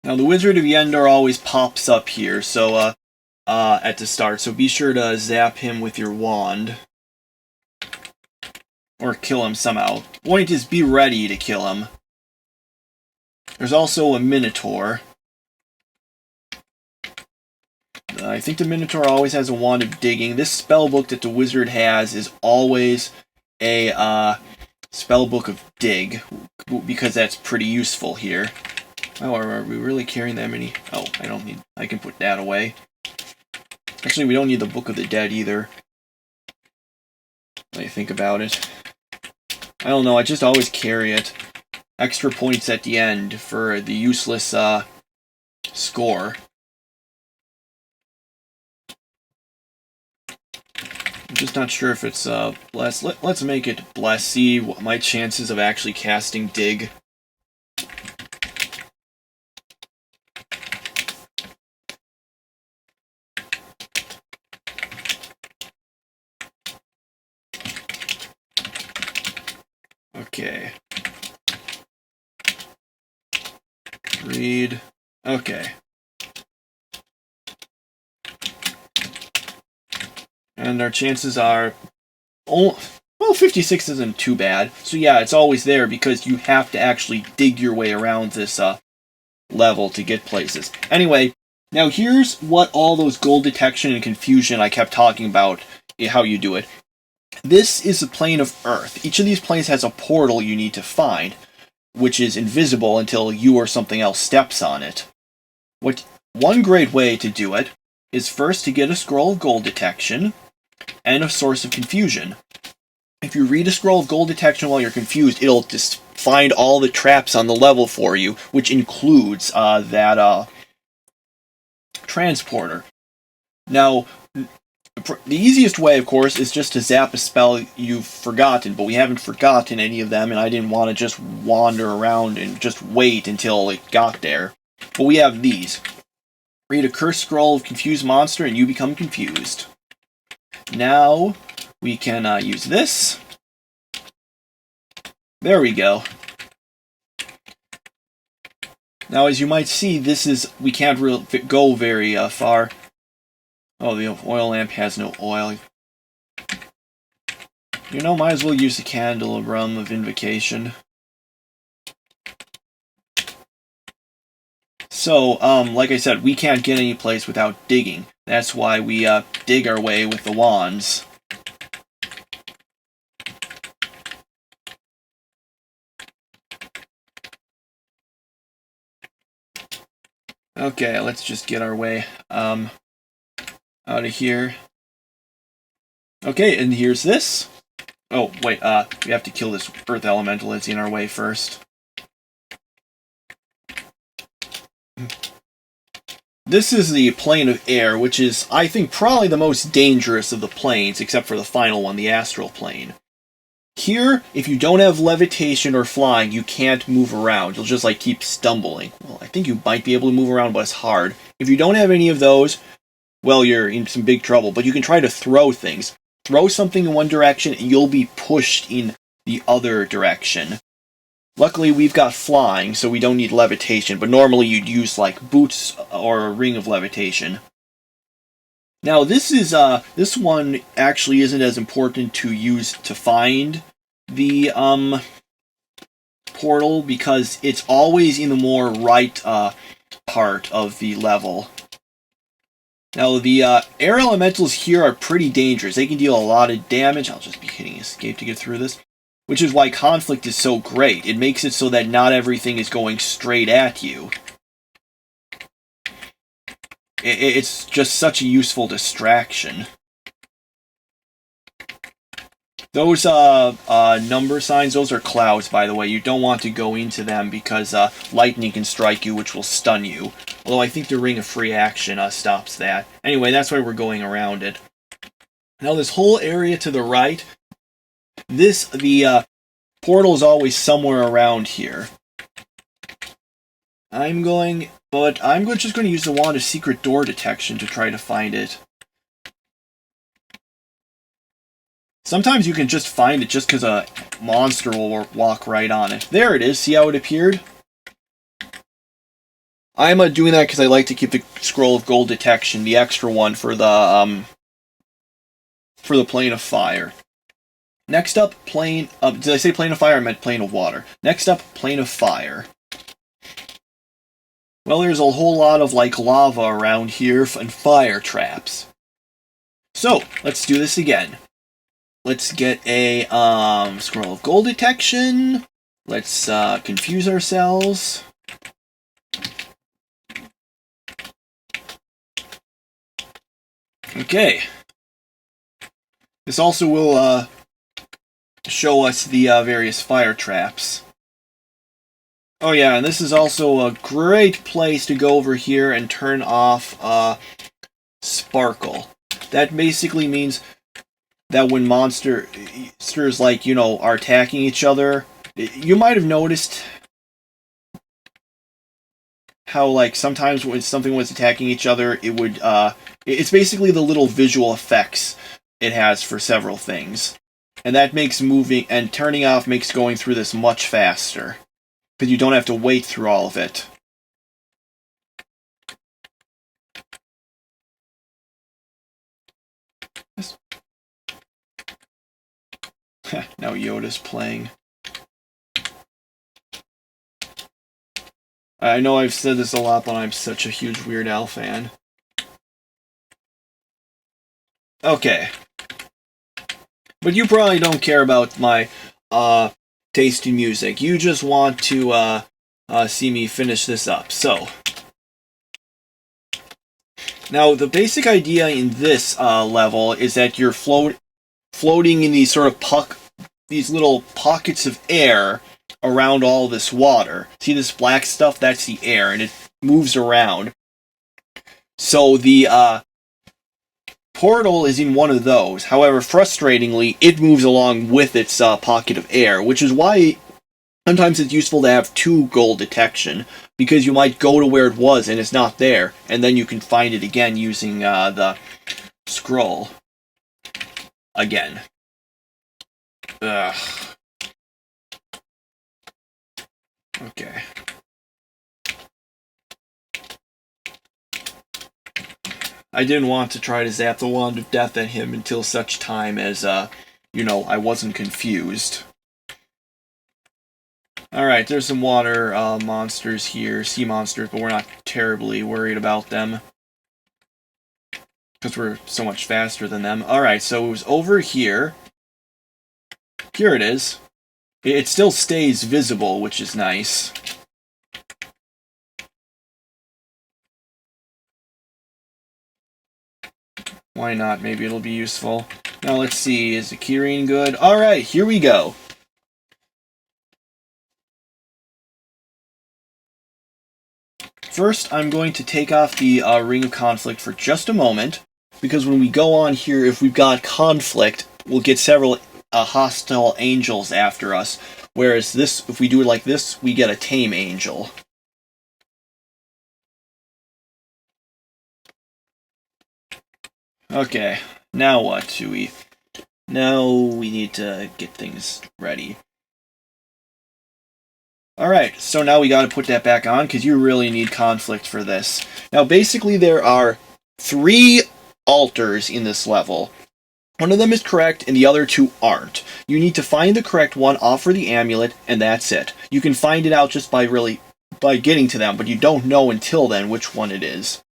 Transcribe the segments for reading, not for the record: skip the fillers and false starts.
Now the Wizard of Yendor always pops up here, so at the start, so be sure to zap him with your wand. Or kill him somehow. Point is, be ready to kill him. There's also a Minotaur. I think the Minotaur always has a wand of digging. This spellbook that the wizard has is always a spellbook of dig, because that's pretty useful here. Oh, are we really carrying that many? Oh, I don't need... I can put that away. Actually, we don't need the Book of the Dead either. When I think about it. I don't know, I just always carry it. Extra points at the end for the useless score. I'm just not sure if it's bless. Let's make it bless. See what my chances of actually casting dig. Okay. Read. Okay. And our chances are... Oh, well, 56 isn't too bad. So yeah, it's always there because you have to actually dig your way around this level to get places. Anyway, now here's what all those gold detection and confusion I kept talking about, how you do it. This is the plane of Earth. Each of these planes has a portal you need to find, which is invisible until you or something else steps on it. One great way to do it is first to get a scroll of gold detection and a source of confusion. If you read a scroll of gold detection while you're confused, it'll just find all the traps on the level for you, which includes that transporter. Now, the easiest way, of course, is just to zap a spell you've forgotten, but we haven't forgotten any of them, and I didn't want to just wander around and just wait until it got there. But we have these. Read a cursed scroll of confused monster, and you become confused. Now, we can use this. There we go. Now, as you might see, we can't really go very far. Oh, the oil lamp has no oil. You know, might as well use the candelabrum of invocation. So, like I said, we can't get any place without digging. That's why we dig our way with the wands. Okay, let's just get our way out of here. Okay, and here's this. Oh, wait, we have to kill this earth elemental that's in our way first. This is the plane of air, which is, I think, probably the most dangerous of the planes, except for the final one, the astral plane. Here, if you don't have levitation or flying, you can't move around. You'll just, like, keep stumbling. Well, I think you might be able to move around, but it's hard. If you don't have any of those, well, you're in some big trouble. But you can try to throw things. Throw something in one direction, and you'll be pushed in the other direction. Luckily, we've got flying, so we don't need levitation, but normally you'd use, like, boots or a ring of levitation. Now, this one actually isn't as important to use to find the, portal, because it's always in the more right, part of the level. Now, the, air elementals here are pretty dangerous. They can deal a lot of damage. I'll just be hitting escape to get through this. Which is why conflict is so great. It makes it so that not everything is going straight at you. It's just such a useful distraction. Those number signs, those are clouds, by the way. You don't want to go into them because lightning can strike you, which will stun you. Although I think the Ring of Free Action stops that. Anyway, that's why we're going around it. Now this whole area to the right, the portal is always somewhere around here. I'm just going to use the Wand of Secret Door Detection to try to find it. Sometimes you can just find it just because a monster will walk right on it. There it is. See how it appeared? I'm doing that because I like to keep the scroll of gold detection, the extra one for the plane of fire. Next up, plane of... Did I say plane of fire? I meant plane of water. Next up, plane of fire. Well, there's a whole lot of, like, lava around here and fire traps. So, let's do this again. Let's get a, scroll of gold detection. Let's, confuse ourselves. Okay. This also will, show us the, various fire traps. Oh yeah, and this is also a great place to go over here and turn off, Sparkle. That basically means that when monsters, like, you know, are attacking each other, you might have noticed how, like, sometimes when something was attacking each other, it would, it's basically the little visual effects it has for several things. And that makes moving, and turning off makes going through this much faster. Because you don't have to wait through all of it. Now Yoda's playing. I know I've said this a lot, but I'm such a huge Weird Al fan. Okay. But you probably don't care about my, taste in music. You just want to, see me finish this up. So. Now, the basic idea in this, level is that you're floating in these sort of these little pockets of air around all this water. See this black stuff? That's the air, and it moves around. So the, portal is in one of those. However, frustratingly, it moves along with its pocket of air, which is why sometimes it's useful to have 2 gold detection, because you might go to where it was and it's not there, and then you can find it again using the scroll. Again. Ugh. Okay. I didn't want to try to zap the wand of death at him until such time as, you know, I wasn't confused. Alright, there's some water monsters here, sea monsters, but we're not terribly worried about them. Because we're so much faster than them. Alright, so it was over here. Here it is. It still stays visible, which is nice. Why not? Maybe it'll be useful. Now let's see, is the keyring good? Alright, here we go. First, I'm going to take off the Ring of Conflict for just a moment, because when we go on here, if we've got conflict, we'll get several hostile angels after us, whereas this, if we do it like this, we get a tame angel. Okay, now what do we... Now we need to get things ready. Alright, so now we gotta put that back on, because you really need conflict for this. Now, basically, there are 3 altars in this level. One of them is correct, and the other 2 aren't. You need to find the correct one, offer the amulet, and that's it. You can find it out just by getting to them, but you don't know until then which one it is.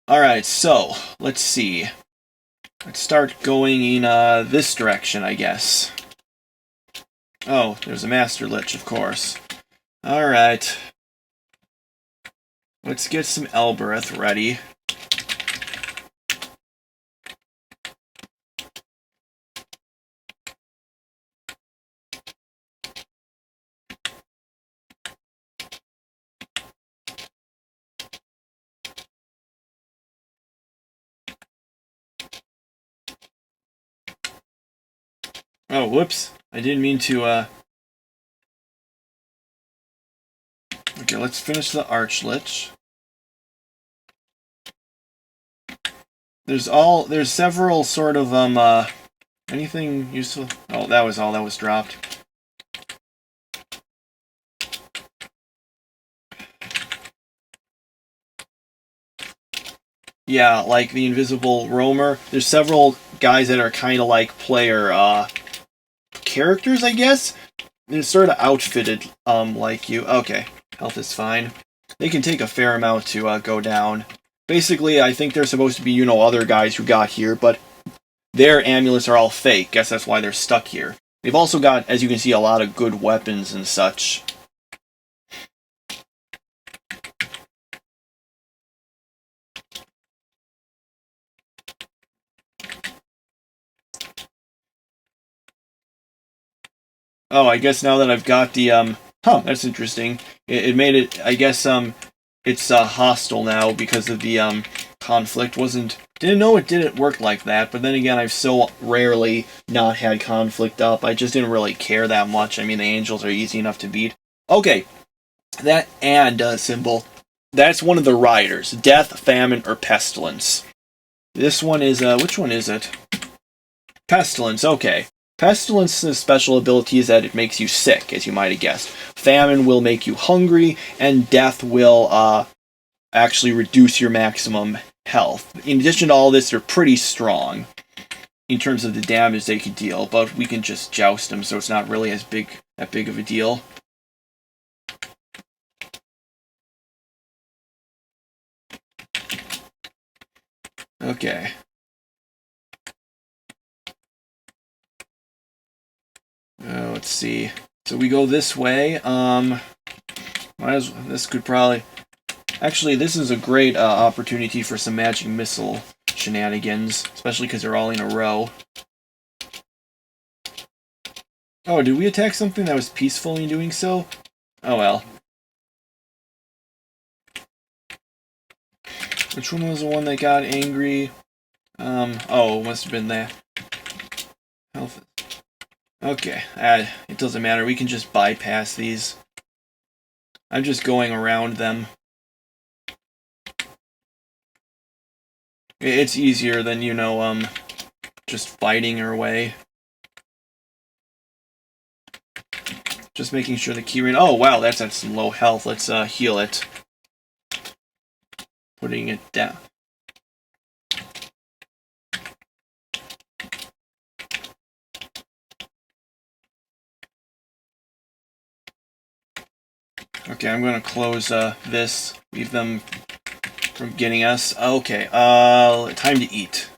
Alright, so, let's see. Let's start going in this direction, I guess. Oh, there's a Master Lich, of course. Alright. Let's get some Elbereth ready. Oh, whoops. I didn't mean to, Okay, let's finish the Archlich. There's several sort of, anything useful? Oh, that was all that was dropped. Yeah, like the invisible roamer. There's several guys that are kind of like player characters, I guess. They're sort of outfitted like you. Okay, health is fine. They can take a fair amount to go down. Basically, I think they're supposed to be, other guys who got here, but their amulets are all fake. Guess that's why they're stuck here. They've also got, as you can see, a lot of good weapons and such. Oh, I guess now that I've got the, that's interesting. It made it, I guess, it's, hostile now because of the, conflict. Didn't know it didn't work like that, but then again, I've so rarely not had conflict up, I just didn't really care that much. I mean, the angels are easy enough to beat. Okay, that and symbol, that's one of the riders. Death, famine, or pestilence. This one is, which one is it? Pestilence, okay. Pestilence's special ability is that it makes you sick, as you might have guessed. Famine will make you hungry, and death will actually reduce your maximum health. In addition to all this, they're pretty strong in terms of the damage they can deal, but we can just joust them, so it's not really that big of a deal. Okay. Let's see. So we go this way. This could probably... Actually, this is a great opportunity for some magic missile shenanigans, especially because they're all in a row. Oh, did we attack something that was peaceful in doing so? Oh well. Which one was the one that got angry? Oh, it must have been that. Health. Okay, it doesn't matter. We can just bypass these. I'm just going around them. It's easier than, just fighting our way. Just making sure the keyring... Oh, wow, that's at some low health. Let's heal it. Putting it down. Okay, I'm going to close this. Leave them from getting us. Okay, time to eat.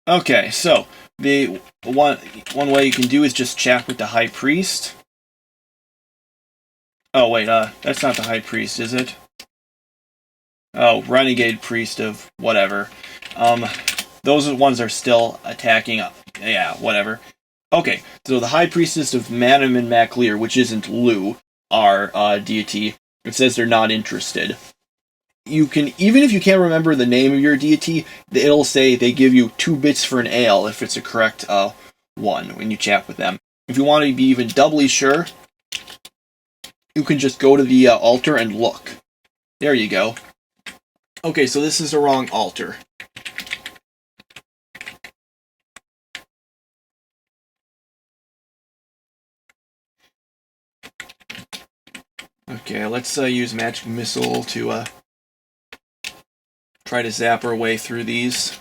Okay, so the one way you can do is just chat with the High Priest. Oh wait, that's not the High Priest, is it? Oh, Renegade Priest of whatever. Those ones are still attacking. Yeah, whatever. Okay, so the High Priestess of Manam and Maclear, which isn't Lu, our deity, it says they're not interested. You can, even if you can't remember the name of your deity, it'll say they give you 2 bits for an ale if it's a correct one when you chat with them. If you want to be even doubly sure, you can just go to the altar and look. There you go. Okay, so this is the wrong altar. Okay, let's use Magic Missile to try to zap our way through these.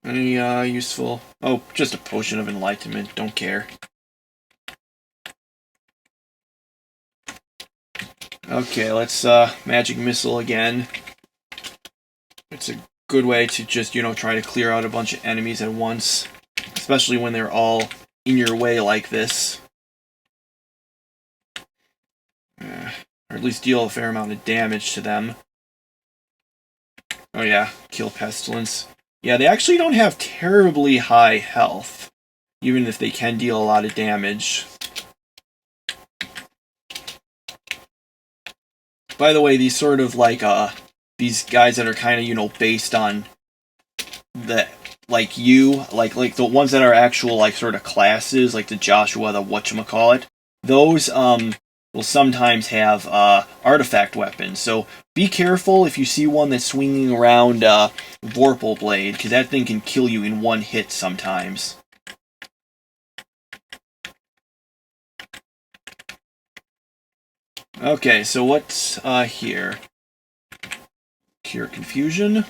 Any useful... Oh, just a Potion of Enlightenment, don't care. Okay, let's Magic Missile again. It's a good way to just, try to clear out a bunch of enemies at once. Especially when they're all in your way like this. Or at least deal a fair amount of damage to them. Oh yeah, kill Pestilence. Yeah, they actually don't have terribly high health. Even if they can deal a lot of damage. By the way, these sort of like, these guys that are kind of, based on the, like the ones that are actual, like, sort of classes, like the Joshua, the whatchamacallit, those, will sometimes have artifact weapons. So be careful if you see one that's swinging around Vorpal Blade, because that thing can kill you in one hit sometimes. Okay, so what's here? Cure confusion.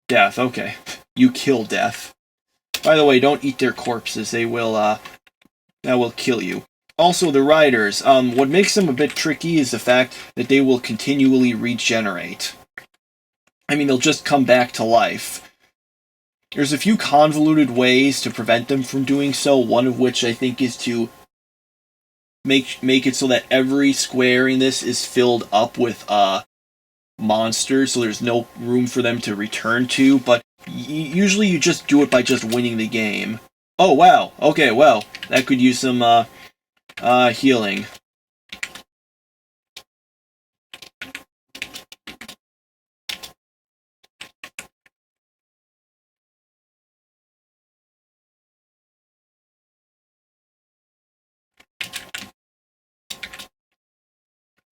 Death, okay. You kill death. By the way, don't eat their corpses. They will, that will kill you. Also, the riders. What makes them a bit tricky is the fact that they will continually regenerate. I mean, they'll just come back to life. There's a few convoluted ways to prevent them from doing so, one of which I think is to make it so that every square in this is filled up with monsters, so there's no room for them to return to, but usually you just do it by just winning the game. Oh, wow. Okay, well, that could use some healing.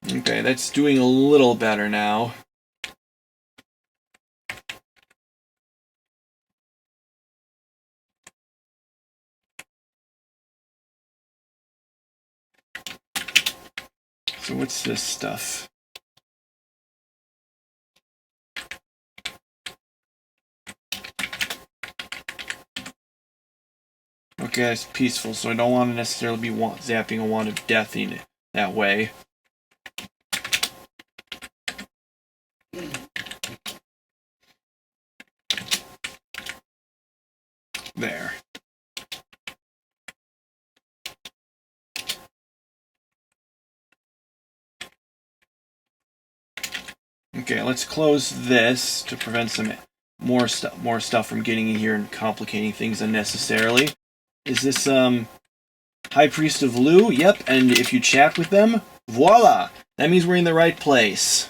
Okay, that's doing a little better now. So what's this stuff? Okay, it's peaceful, so I don't want to necessarily be zapping a wand of death in it that way. There. Okay, let's close this to prevent some more stuff from getting in here and complicating things unnecessarily. Is this High Priest of Lu? Yep, and if you chat with them, voila! That means we're in the right place.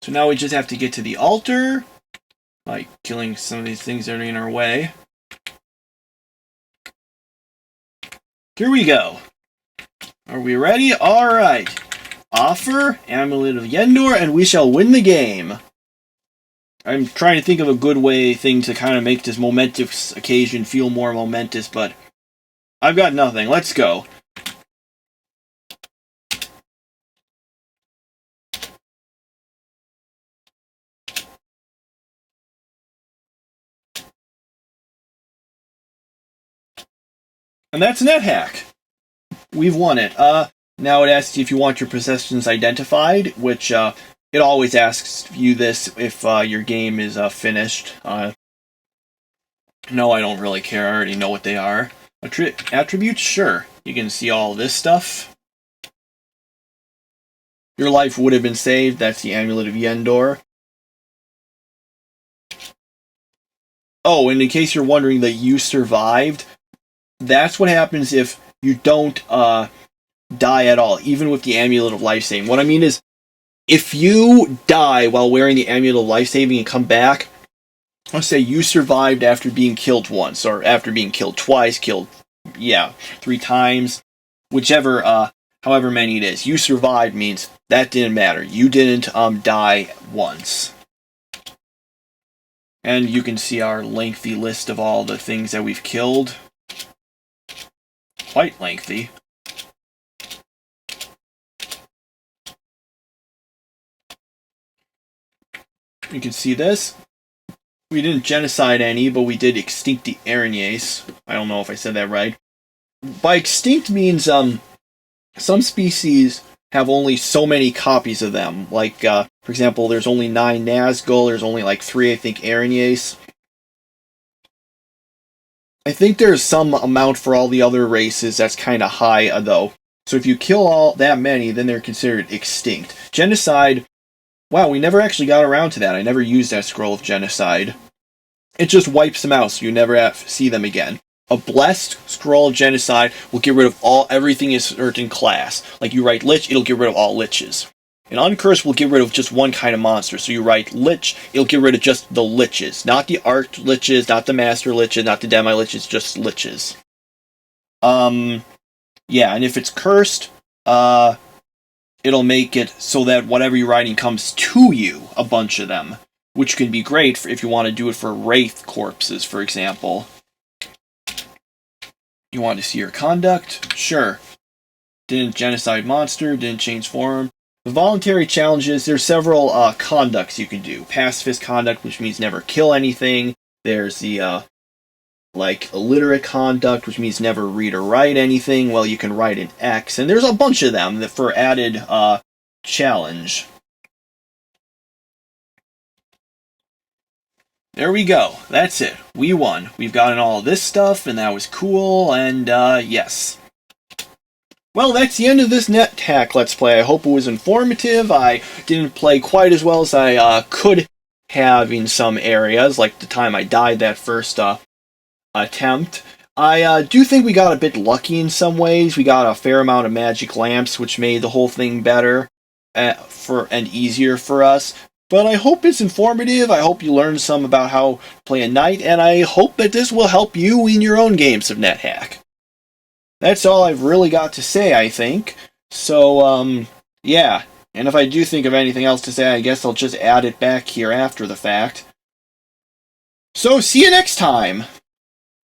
So now we just have to get to the altar by killing some of these things that are in our way. Here we go. Are we ready? Alright. Offer Amulet of Yendor, and we shall win the game. I'm trying to think of a good thing to kind of make this momentous occasion feel more momentous, but I've got nothing. Let's go. And that's NetHack. We've won it. Now it asks you if you want your possessions identified, which it always asks you this if your game is finished. No, I don't really care. I already know what they are. Attributes? Sure. You can see all this stuff. Your life would have been saved. That's the Amulet of Yendor. Oh, and in case you're wondering that you survived, that's what happens if you don't die at all, even with the Amulet of Life Saving. What I mean is, if you die while wearing the Amulet of Life Saving and come back, let's say you survived after being killed once, or after being killed twice, 3 times, whichever, however many it is. You survived means that didn't matter. You didn't die once. And you can see our lengthy list of all the things that we've killed. Quite lengthy. You can see this. We didn't genocide any, but we did extinct the araignées. I don't know if I said that right. By extinct means, some species have only so many copies of them. Like, for example, there's only 9 Nazgul, there's only like 3, I think, araignées. I think there's some amount for all the other races that's kind of high, though. So if you kill all that many, then they're considered extinct. Genocide, wow, we never actually got around to that. I never used that scroll of genocide. It just wipes them out, so you never see them again. A blessed scroll of genocide will get rid of everything in a certain class. Like you write Lich, it'll get rid of all Liches. An uncursed will get rid of just one kind of monster. So you write lich, it'll get rid of just the liches. Not the arch liches, not the master liches, not the demi liches, just liches. Yeah, and if it's cursed, it'll make it so that whatever you're writing comes to you, a bunch of them. Which can be great if you want to do it for wraith corpses, for example. You want to see your conduct? Sure. Didn't genocide monster, didn't change form. The voluntary challenges, there's several conducts you can do. Pacifist conduct, which means never kill anything. There's the, illiterate conduct, which means never read or write anything. Well, you can write an X. And there's a bunch of them that for added challenge. There we go. That's it. We won. We've gotten all this stuff, and that was cool, and, yes. Well, that's the end of this NetHack Let's Play. I hope it was informative. I didn't play quite as well as I could have in some areas, like the time I died that first attempt. I do think we got a bit lucky in some ways. We got a fair amount of magic lamps, which made the whole thing better and easier for us. But I hope it's informative. I hope you learned some about how to play a knight, and I hope that this will help you in your own games of NetHack. That's all I've really got to say, I think. So, yeah. And if I do think of anything else to say, I guess I'll just add it back here after the fact. So, see you next time!